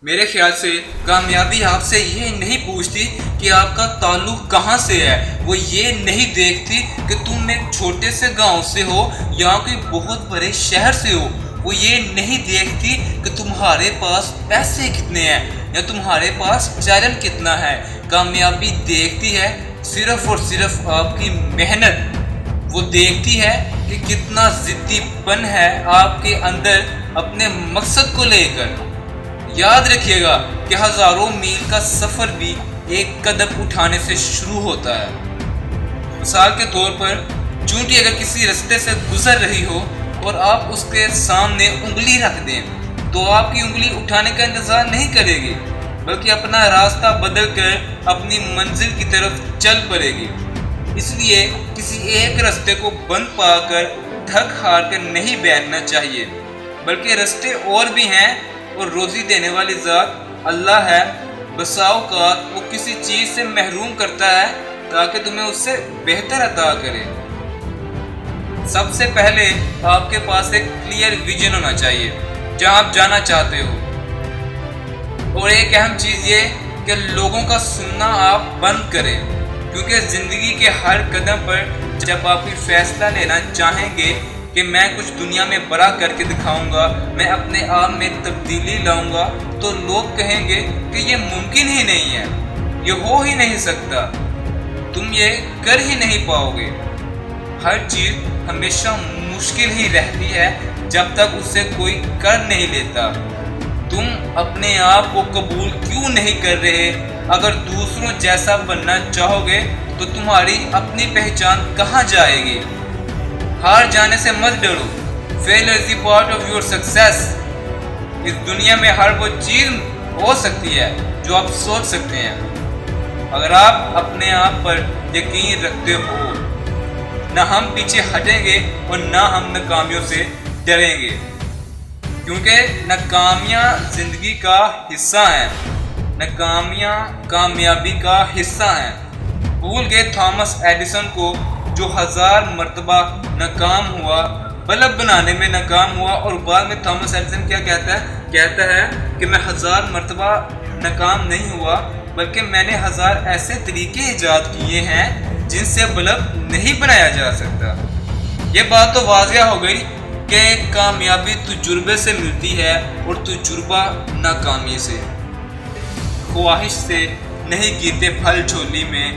میرے خیال سے کامیابی آپ سے یہ نہیں پوچھتی کہ آپ کا تعلق کہاں سے ہے، وہ یہ نہیں دیکھتی کہ تم ایک چھوٹے سے گاؤں سے ہو یا کوئی بہت بڑے شہر سے ہو، وہ یہ نہیں دیکھتی کہ تمہارے پاس پیسے کتنے ہیں یا تمہارے پاس ٹیلنٹ کتنا ہے۔ کامیابی دیکھتی ہے صرف اور صرف آپ کی محنت، وہ دیکھتی ہے کہ کتنا ضدی پن ہے آپ کے اندر اپنے مقصد کو لے کر۔ یاد رکھیے گا کہ ہزاروں میل کا سفر بھی ایک قدم اٹھانے سے شروع ہوتا ہے۔ مثال کے طور پر چونٹی اگر کسی رستے سے گزر رہی ہو اور آپ اس کے سامنے انگلی رکھ دیں تو آپ کی انگلی اٹھانے کا انتظار نہیں کرے گی، بلکہ اپنا راستہ بدل کر اپنی منزل کی طرف چل پڑے گی۔ اس لیے کسی ایک رستے کو بند پا کر تھک ہار کر نہیں بیٹھنا چاہیے، بلکہ رستے اور بھی ہیں اور روزی دینے والی ذات اللہ ہے۔ بسا اوقات وہ کسی چیز سے محروم کرتا ہے تاکہ تمہیں اس سے بہتر عطا کرے۔ سب سے پہلے آپ کے پاس ایک کلیئر ویژن ہونا چاہیے جہاں آپ جانا چاہتے ہو، اور ایک اہم چیز یہ کہ لوگوں کا سننا آپ بند کریں، کیونکہ زندگی کے ہر قدم پر جب آپ کوئی فیصلہ لینا چاہیں گے کہ میں کچھ دنیا میں بڑا کر کے دکھاؤں گا، میں اپنے آپ میں تبدیلی لاؤں گا، تو لوگ کہیں گے کہ یہ ممکن ہی نہیں ہے، یہ ہو ہی نہیں سکتا، تم یہ کر ہی نہیں پاؤ گے۔ ہر چیز ہمیشہ مشکل ہی رہتی ہے جب تک اسے کوئی کر نہیں لیتا۔ تم اپنے آپ کو قبول کیوں نہیں کر رہے؟ اگر دوسروں جیسا بننا چاہو گے تو تمہاری اپنی پہچان کہاں جائے گی؟ ہار جانے سے مت ڈرو، failure is the part of your success۔ اس دنیا میں ہر وہ چیز ہو سکتی ہے جو آپ سوچ سکتے ہیں، اگر آپ اپنے آپ پر یقین رکھتے ہو۔ نہ ہم پیچھے ہٹیں گے اور نہ ہم ناکامیوں سے ڈریں گے، کیونکہ ناکامیاں زندگی کا حصہ ہیں، ناکامیاں کامیابی کا حصہ ہیں۔ بھول گئے تھامس ایڈیسن کو جو 1000 مرتبہ ناکام ہوا، بلب بنانے میں ناکام ہوا، اور بعد میں تھامس ایڈیسن کیا کہتا ہے کہ میں 1000 مرتبہ ناکام نہیں ہوا، بلکہ میں نے 1000 ایسے طریقے ایجاد کیے ہیں جن سے بلب نہیں بنایا جا سکتا۔ یہ بات تو واضح ہو گئی کہ کامیابی تجربے سے ملتی ہے اور تجربہ ناکامی سے۔ خواہش سے نہیں گرتے پھل جھولی میں،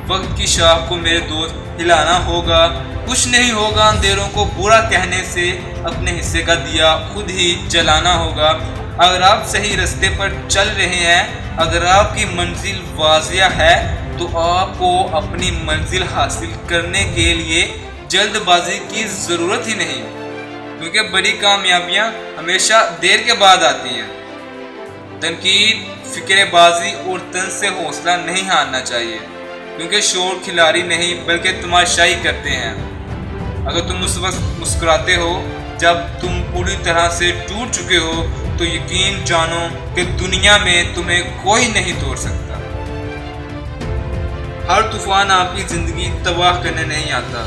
وقت کی شاخ کو میرے دوست ہلانا ہوگا، کچھ نہیں ہوگا اندھیروں کو برا کہنے سے، اپنے حصے کا دیا خود ہی جلانا ہوگا۔ اگر آپ صحیح راستے پر چل رہے ہیں، اگر آپ کی منزل واضح ہے، تو آپ کو اپنی منزل حاصل کرنے کے لیے جلد بازی کی ضرورت ہی نہیں، کیونکہ بڑی کامیابیاں ہمیشہ دیر کے بعد آتی ہیں۔ تنقید، فکر بازی اور طنز سے حوصلہ نہیں ہارنا چاہیے، کیونکہ شور کھلاڑی نہیں بلکہ تماشائی کرتے ہیں۔ اگر تم اس وقت مسکراتے ہو جب تم پوری طرح سے ٹوٹ چکے ہو، تو یقین جانو کہ دنیا میں تمہیں کوئی نہیں توڑ سکتا۔ ہر طوفان آپ کی زندگی تباہ کرنے نہیں آتا،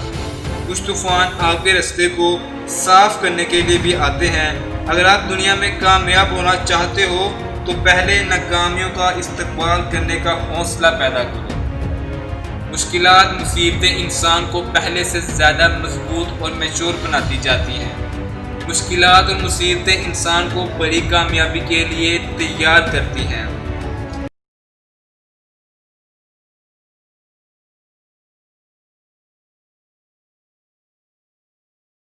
کچھ طوفان آپ کے راستے کو صاف کرنے کے لیے بھی آتے ہیں۔ اگر آپ دنیا میں کامیاب ہونا چاہتے ہو تو پہلے ناکامیوں کا استقبال کرنے کا حوصلہ پیدا کرو۔ مشکلات، مصیبتیں انسان کو پہلے سے زیادہ مضبوط اور میچور بناتی جاتی ہیں۔ مشکلات اور مصیبتیں انسان کو بڑی کامیابی کے لیے تیار کرتی ہیں۔